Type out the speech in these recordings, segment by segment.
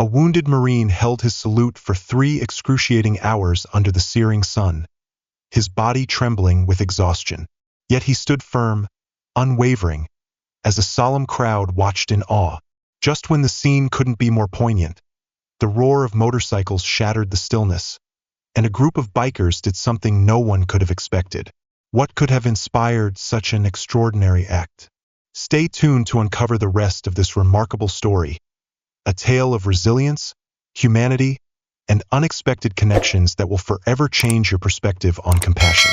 A wounded Marine held his salute for 3 excruciating hours under the searing sun, his body trembling with exhaustion. Yet he stood firm, unwavering, as a solemn crowd watched in awe. Just when the scene couldn't be more poignant, the roar of motorcycles shattered the stillness, and a group of bikers did something no one could have expected. What could have inspired such an extraordinary act? Stay tuned to uncover the rest of this remarkable story, a tale of resilience, humanity, and unexpected connections that will forever change your perspective on compassion.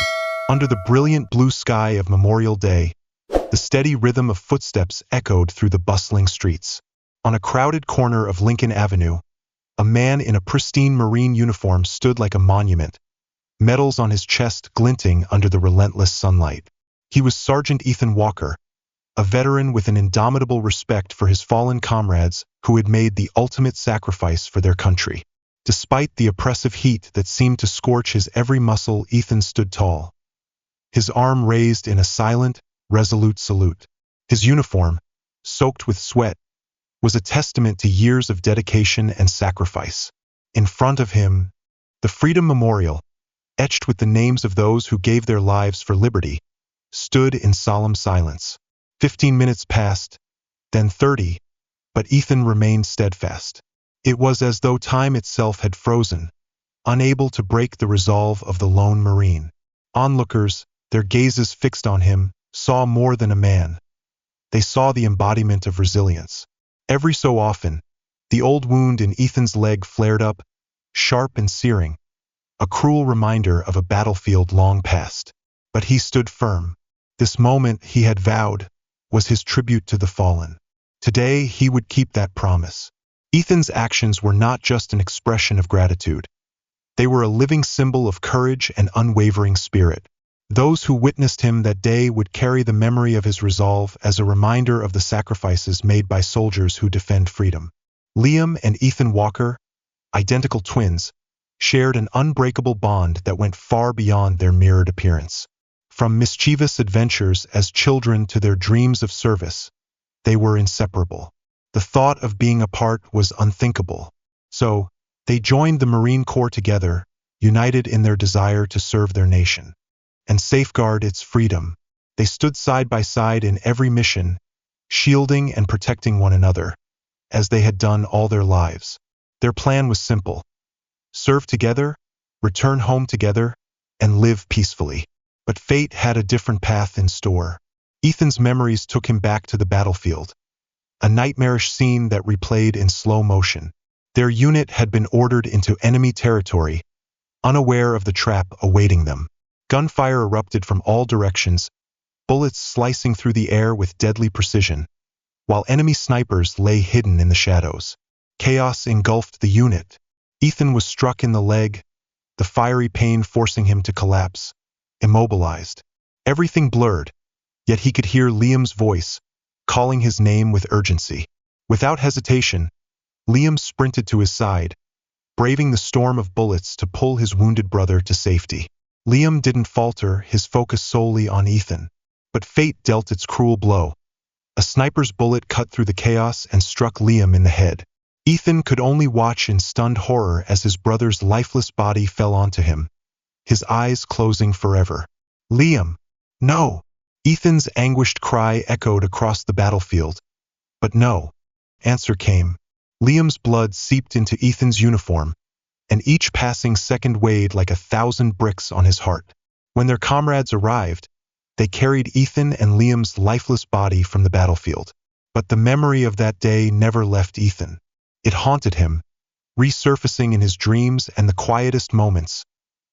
Under the brilliant blue sky of Memorial Day, the steady rhythm of footsteps echoed through the bustling streets. On a crowded corner of Lincoln Avenue, a man in a pristine Marine uniform stood like a monument, medals on his chest glinting under the relentless sunlight. He was Sergeant Ethan Walker, a veteran with an indomitable respect for his fallen comrades who had made the ultimate sacrifice for their country. Despite the oppressive heat that seemed to scorch his every muscle, Ethan stood tall, his arm raised in a silent, resolute salute. His uniform, soaked with sweat, was a testament to years of dedication and sacrifice. In front of him, the Freedom Memorial, etched with the names of those who gave their lives for liberty, stood in solemn silence. 15 minutes passed, then 30, but Ethan remained steadfast. It was as though time itself had frozen, unable to break the resolve of the lone Marine. Onlookers, their gazes fixed on him, saw more than a man. They saw the embodiment of resilience. Every so often, the old wound in Ethan's leg flared up, sharp and searing, a cruel reminder of a battlefield long past. But he stood firm. This moment, he had vowed, was his tribute to the fallen. Today, he would keep that promise. Ethan's actions were not just an expression of gratitude. They were a living symbol of courage and unwavering spirit. Those who witnessed him that day would carry the memory of his resolve as a reminder of the sacrifices made by soldiers who defend freedom. Liam and Ethan Walker, identical twins, shared an unbreakable bond that went far beyond their mirrored appearance. From mischievous adventures as children to their dreams of service, they were inseparable. The thought of being apart was unthinkable. So, they joined the Marine Corps together, united in their desire to serve their nation and safeguard its freedom. They stood side by side in every mission, shielding and protecting one another, as they had done all their lives. Their plan was simple: serve together, return home together, and live peacefully. But fate had a different path in store. Ethan's memories took him back to the battlefield, a nightmarish scene that replayed in slow motion. Their unit had been ordered into enemy territory, unaware of the trap awaiting them. Gunfire erupted from all directions, bullets slicing through the air with deadly precision, while enemy snipers lay hidden in the shadows. Chaos engulfed the unit. Ethan was struck in the leg, the fiery pain forcing him to collapse, immobilized. Everything blurred, yet he could hear Liam's voice, calling his name with urgency. Without hesitation, Liam sprinted to his side, braving the storm of bullets to pull his wounded brother to safety. Liam didn't falter, his focus solely on Ethan. But fate dealt its cruel blow. A sniper's bullet cut through the chaos and struck Liam in the head. Ethan could only watch in stunned horror as his brother's lifeless body fell onto him, his eyes closing forever. "Liam! No!" Ethan's anguished cry echoed across the battlefield. But no answer came. Liam's blood seeped into Ethan's uniform, and each passing second weighed like 1,000 bricks on his heart. When their comrades arrived, they carried Ethan and Liam's lifeless body from the battlefield. But the memory of that day never left Ethan. It haunted him, resurfacing in his dreams and the quietest moments,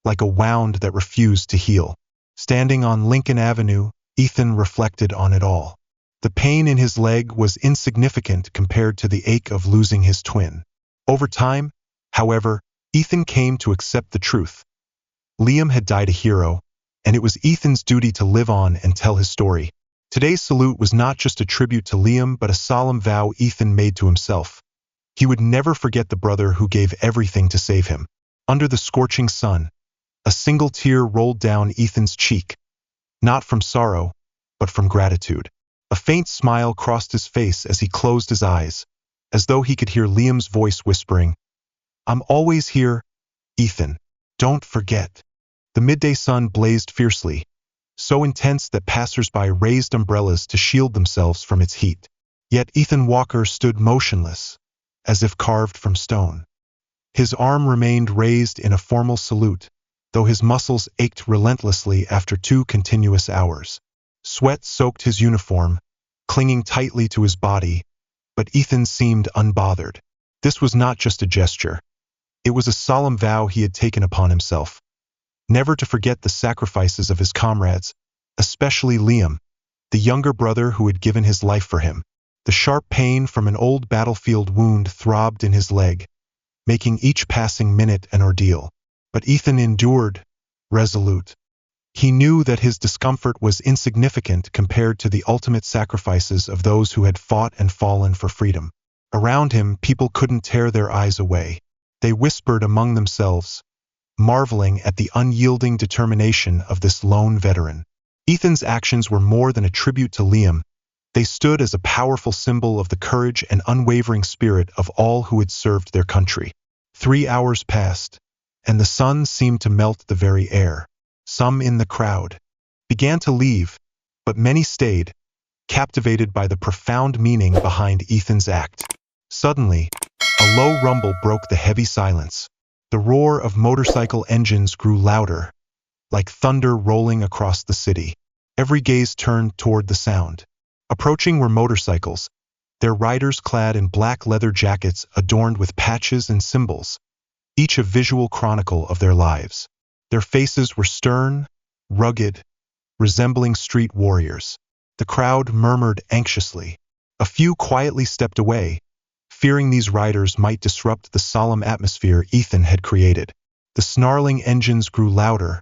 like a wound that refused to heal. Standing on Lincoln Avenue, Ethan reflected on it all. The pain in his leg was insignificant compared to the ache of losing his twin. Over time, however, Ethan came to accept the truth. Liam had died a hero, and it was Ethan's duty to live on and tell his story. Today's salute was not just a tribute to Liam, but a solemn vow Ethan made to himself. He would never forget the brother who gave everything to save him. Under the scorching sun, a single tear rolled down Ethan's cheek, not from sorrow, but from gratitude. A faint smile crossed his face as he closed his eyes, as though he could hear Liam's voice whispering, "I'm always here, Ethan. Don't forget." The midday sun blazed fiercely, so intense that passers-by raised umbrellas to shield themselves from its heat. Yet Ethan Walker stood motionless, as if carved from stone. His arm remained raised in a formal salute, though his muscles ached relentlessly after 2 continuous hours. Sweat soaked his uniform, clinging tightly to his body, but Ethan seemed unbothered. This was not just a gesture. It was a solemn vow he had taken upon himself, never to forget the sacrifices of his comrades, especially Liam, the younger brother who had given his life for him. The sharp pain from an old battlefield wound throbbed in his leg, making each passing minute an ordeal. But Ethan endured, resolute. He knew that his discomfort was insignificant compared to the ultimate sacrifices of those who had fought and fallen for freedom. Around him, people couldn't tear their eyes away. They whispered among themselves, marveling at the unyielding determination of this lone veteran. Ethan's actions were more than a tribute to Liam. They stood as a powerful symbol of the courage and unwavering spirit of all who had served their country. 3 hours passed, and the sun seemed to melt the very air. Some in the crowd began to leave, but many stayed, captivated by the profound meaning behind Ethan's act. Suddenly, a low rumble broke the heavy silence. The roar of motorcycle engines grew louder, like thunder rolling across the city. Every gaze turned toward the sound. Approaching were motorcycles, their riders clad in black leather jackets adorned with patches and symbols, each a visual chronicle of their lives. Their faces were stern, rugged, resembling street warriors. The crowd murmured anxiously. A few quietly stepped away, fearing these riders might disrupt the solemn atmosphere Ethan had created. The snarling engines grew louder,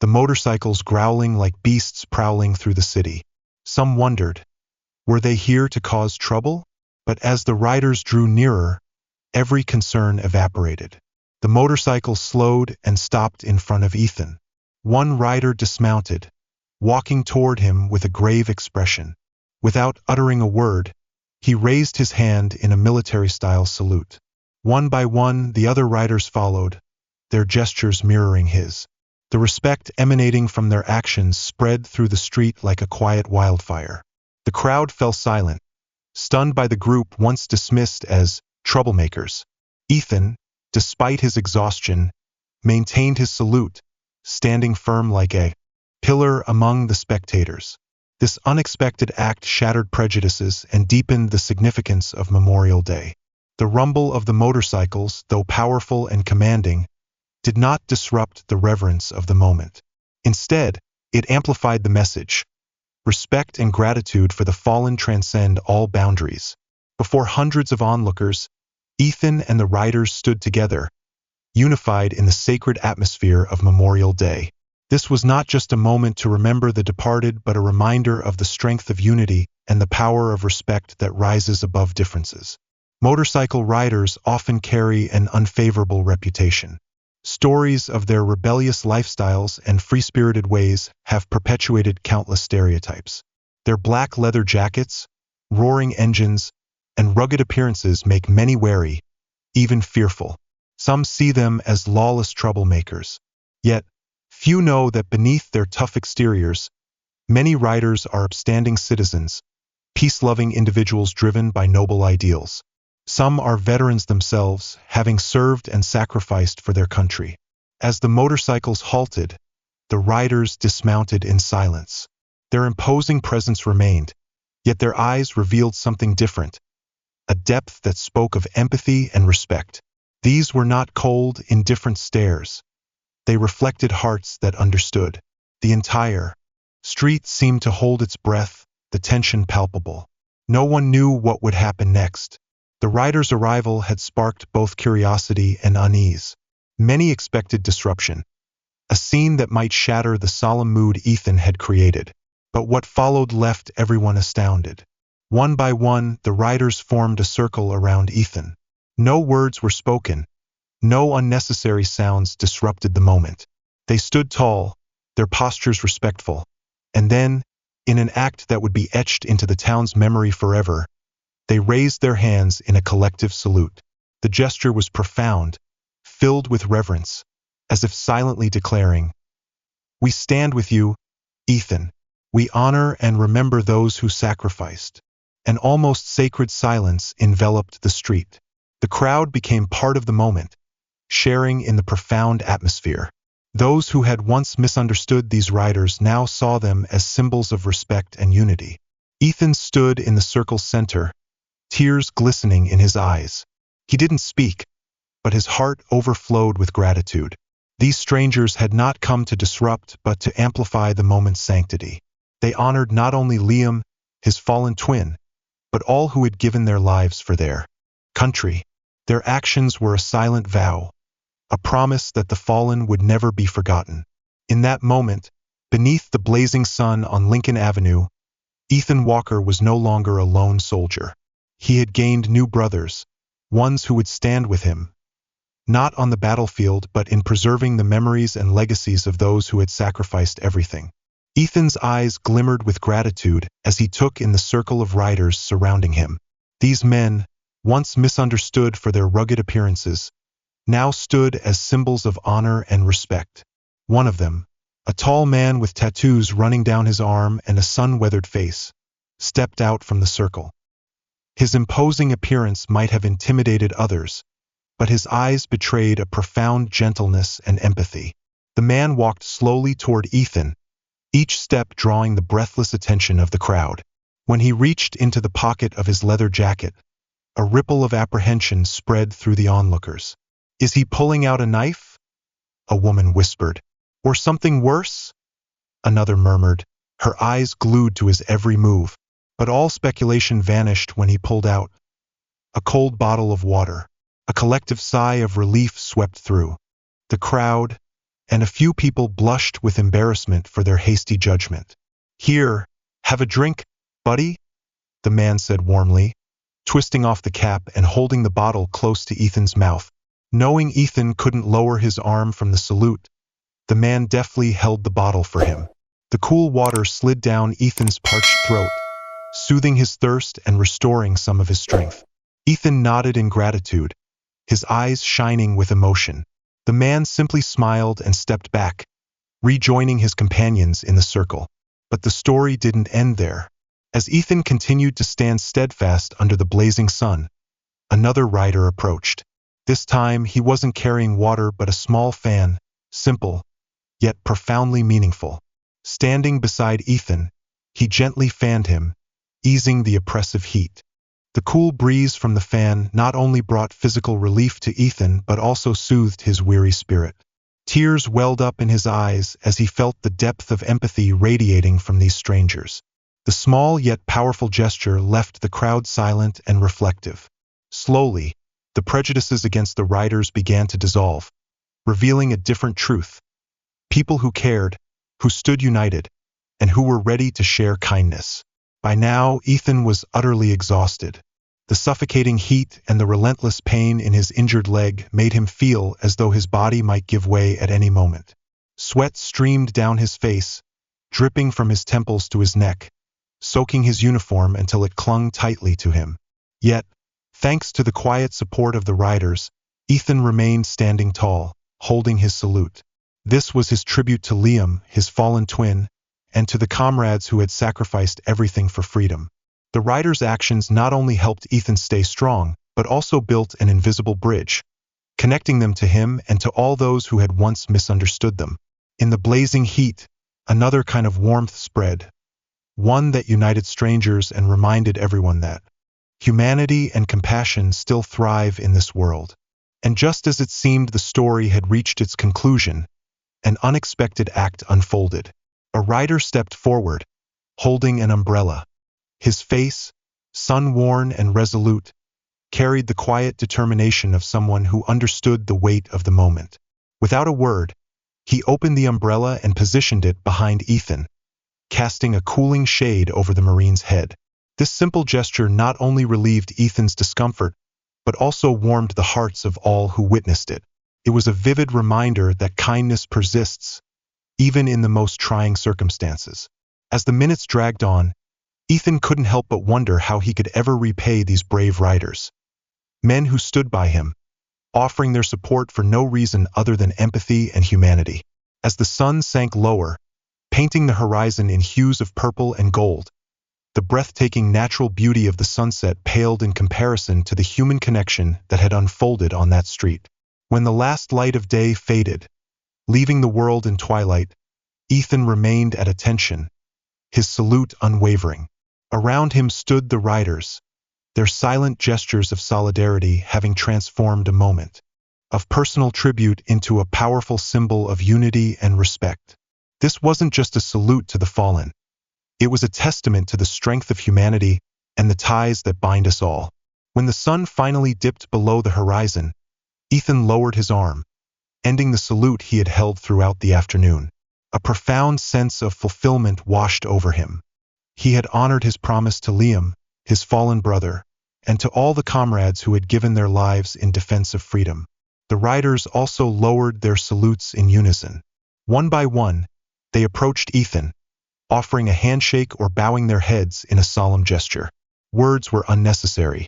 the motorcycles growling like beasts prowling through the city. Some wondered, were they here to cause trouble? But as the riders drew nearer, every concern evaporated. The motorcycle slowed and stopped in front of Ethan. One rider dismounted, walking toward him with a grave expression. Without uttering a word, he raised his hand in a military-style salute. One by one, the other riders followed, their gestures mirroring his. The respect emanating from their actions spread through the street like a quiet wildfire. The crowd fell silent, stunned by the group once dismissed as troublemakers. Ethan, despite his exhaustion, maintained his salute, standing firm like a pillar among the spectators. This unexpected act shattered prejudices and deepened the significance of Memorial Day. The rumble of the motorcycles, though powerful and commanding, did not disrupt the reverence of the moment. Instead, it amplified the message. Respect and gratitude for the fallen transcend all boundaries. Before hundreds of onlookers, Ethan and the riders stood together, unified in the sacred atmosphere of Memorial Day. This was not just a moment to remember the departed, but a reminder of the strength of unity and the power of respect that rises above differences. Motorcycle riders often carry an unfavorable reputation. Stories of their rebellious lifestyles and free-spirited ways have perpetuated countless stereotypes. Their black leather jackets, roaring engines, and rugged appearances make many wary, even fearful. Some see them as lawless troublemakers. Yet, few know that beneath their tough exteriors, many riders are upstanding citizens, peace-loving individuals driven by noble ideals. Some are veterans themselves, having served and sacrificed for their country. As the motorcycles halted, the riders dismounted in silence. Their imposing presence remained, yet their eyes revealed something different, a depth that spoke of empathy and respect. These were not cold, indifferent stares. They reflected hearts that understood. The entire street seemed to hold its breath, the tension palpable. No one knew what would happen next. The riders' arrival had sparked both curiosity and unease. Many expected disruption, a scene that might shatter the solemn mood Ethan had created. But what followed left everyone astounded. One by one, the riders formed a circle around Ethan. No words were spoken. No unnecessary sounds disrupted the moment. They stood tall, their postures respectful. And then, in an act that would be etched into the town's memory forever, They raised their hands in a collective salute. The gesture was profound, filled with reverence, as if silently declaring, "We stand with you, Ethan. We honor and remember those who sacrificed." An almost sacred silence enveloped the street. The crowd became part of the moment, sharing in the profound atmosphere. Those who had once misunderstood these riders now saw them as symbols of respect and unity. Ethan stood in the circle's center, tears glistening in his eyes. He didn't speak, but his heart overflowed with gratitude. These strangers had not come to disrupt, but to amplify the moment's sanctity. They honored not only Liam, his fallen twin, but all who had given their lives for their country. Their actions were a silent vow, a promise that the fallen would never be forgotten. In that moment, beneath the blazing sun on Lincoln Avenue, Ethan Walker was no longer a lone soldier. He had gained new brothers, ones who would stand with him, not on the battlefield but in preserving the memories and legacies of those who had sacrificed everything. Ethan's eyes glimmered with gratitude as he took in the circle of riders surrounding him. These men, once misunderstood for their rugged appearances, now stood as symbols of honor and respect. One of them, a tall man with tattoos running down his arm and a sun-weathered face, stepped out from the circle. His imposing appearance might have intimidated others, but his eyes betrayed a profound gentleness and empathy. The man walked slowly toward Ethan, each step drawing the breathless attention of the crowd. When he reached into the pocket of his leather jacket, a ripple of apprehension spread through the onlookers. "Is he pulling out a knife?" a woman whispered. "Or something worse?" another murmured, her eyes glued to his every move. But all speculation vanished when he pulled out a cold bottle of water. A collective sigh of relief swept through the crowd, and a few people blushed with embarrassment for their hasty judgment. "Here, have a drink, buddy," the man said warmly, twisting off the cap and holding the bottle close to Ethan's mouth. Knowing Ethan couldn't lower his arm from the salute, the man deftly held the bottle for him. The cool water slid down Ethan's parched throat, soothing his thirst and restoring some of his strength. Ethan nodded in gratitude, his eyes shining with emotion. The man simply smiled and stepped back, rejoining his companions in the circle. But the story didn't end there. As Ethan continued to stand steadfast under the blazing sun, another rider approached. This time he wasn't carrying water but a small fan, simple, yet profoundly meaningful. Standing beside Ethan, he gently fanned him, easing the oppressive heat. The cool breeze from the fan not only brought physical relief to Ethan but also soothed his weary spirit. Tears welled up in his eyes as he felt the depth of empathy radiating from these strangers. The small yet powerful gesture left the crowd silent and reflective. Slowly, the prejudices against the riders began to dissolve, revealing a different truth. People who cared, who stood united, and who were ready to share kindness. By now, Ethan was utterly exhausted. The suffocating heat and the relentless pain in his injured leg made him feel as though his body might give way at any moment. Sweat streamed down his face, dripping from his temples to his neck, soaking his uniform until it clung tightly to him. Yet, thanks to the quiet support of the riders, Ethan remained standing tall, holding his salute. This was his tribute to Liam, his fallen twin, and to the comrades who had sacrificed everything for freedom. The riders' actions not only helped Ethan stay strong, but also built an invisible bridge, connecting them to him and to all those who had once misunderstood them. In the blazing heat, another kind of warmth spread, one that united strangers and reminded everyone that humanity and compassion still thrive in this world. And just as it seemed the story had reached its conclusion, an unexpected act unfolded. A rider stepped forward, holding an umbrella. His face, sun-worn and resolute, carried the quiet determination of someone who understood the weight of the moment. Without a word, he opened the umbrella and positioned it behind Ethan, casting a cooling shade over the Marine's head. This simple gesture not only relieved Ethan's discomfort, but also warmed the hearts of all who witnessed it. It was a vivid reminder that kindness persists, even in the most trying circumstances. As the minutes dragged on, Ethan couldn't help but wonder how he could ever repay these brave riders. Men who stood by him, offering their support for no reason other than empathy and humanity. As the sun sank lower, painting the horizon in hues of purple and gold, the breathtaking natural beauty of the sunset paled in comparison to the human connection that had unfolded on that street. When the last light of day faded, leaving the world in twilight, Ethan remained at attention, his salute unwavering. Around him stood the riders, their silent gestures of solidarity having transformed a moment of personal tribute into a powerful symbol of unity and respect. This wasn't just a salute to the fallen. It was a testament to the strength of humanity and the ties that bind us all. When the sun finally dipped below the horizon, Ethan lowered his arm, ending the salute he had held throughout the afternoon. A profound sense of fulfillment washed over him. He had honored his promise to Liam, his fallen brother, and to all the comrades who had given their lives in defense of freedom. The riders also lowered their salutes in unison. One by one, they approached Ethan, offering a handshake or bowing their heads in a solemn gesture. Words were unnecessary.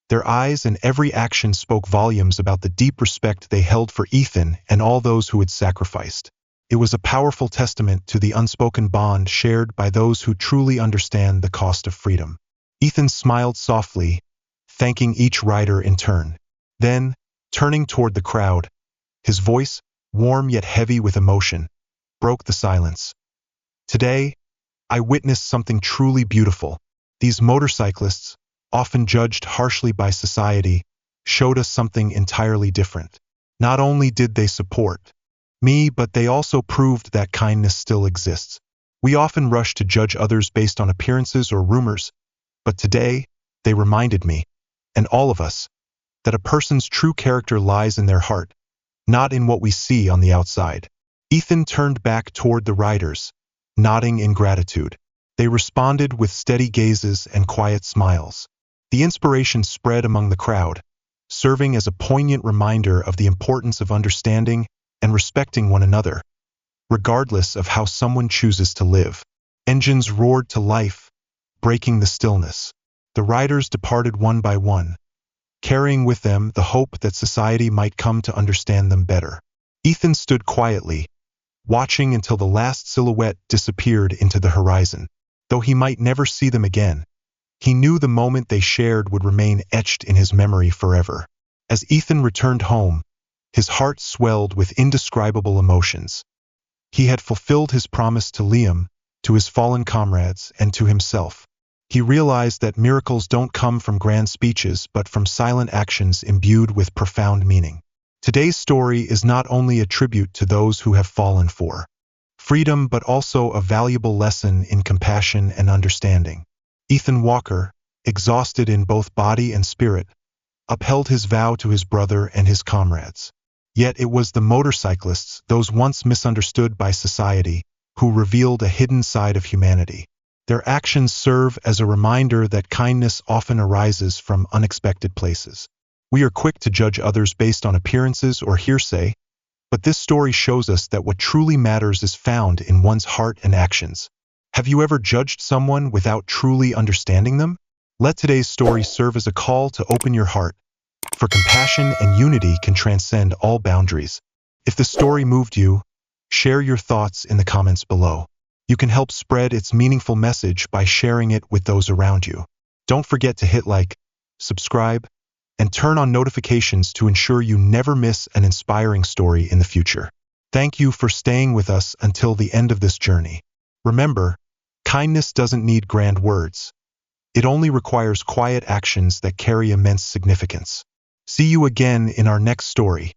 Their eyes and every action spoke volumes about the deep respect they held for Ethan and all those who had sacrificed. It was a powerful testament to the unspoken bond shared by those who truly understand the cost of freedom. Ethan smiled softly, thanking each rider in turn. Then, turning toward the crowd, his voice, warm yet heavy with emotion, broke the silence. Today, I witnessed something truly beautiful. These motorcyclists, often judged harshly by society, showed us something entirely different. Not only did they support me, but they also proved that kindness still exists. We often rush to judge others based on appearances or rumors, but today, they reminded me, and all of us, that a person's true character lies in their heart, not in what we see on the outside. Ethan turned back toward the riders, nodding in gratitude. They responded with steady gazes and quiet smiles. The inspiration spread among the crowd, serving as a poignant reminder of the importance of understanding and respecting one another, regardless of how someone chooses to live. Engines roared to life, breaking the stillness. The riders departed one by one, carrying with them the hope that society might come to understand them better. Ethan stood quietly, watching until the last silhouette disappeared into the horizon. Though he might never see them again, he knew the moment they shared would remain etched in his memory forever. As Ethan returned home, his heart swelled with indescribable emotions. He had fulfilled his promise to Liam, to his fallen comrades, and to himself. He realized that miracles don't come from grand speeches but from silent actions imbued with profound meaning. Today's story is not only a tribute to those who have fallen for freedom but also a valuable lesson in compassion and understanding. Ethan Walker, exhausted in both body and spirit, upheld his vow to his brother and his comrades. Yet it was the motorcyclists, those once misunderstood by society, who revealed a hidden side of humanity. Their actions serve as a reminder that kindness often arises from unexpected places. We are quick to judge others based on appearances or hearsay, but this story shows us that what truly matters is found in one's heart and actions. Have you ever judged someone without truly understanding them? Let today's story serve as a call to open your heart, for compassion and unity can transcend all boundaries. If the story moved you, share your thoughts in the comments below. You can help spread its meaningful message by sharing it with those around you. Don't forget to hit like, subscribe, and turn on notifications to ensure you never miss an inspiring story in the future. Thank you for staying with us until the end of this journey. Remember, kindness doesn't need grand words. It only requires quiet actions that carry immense significance. See you again in our next story.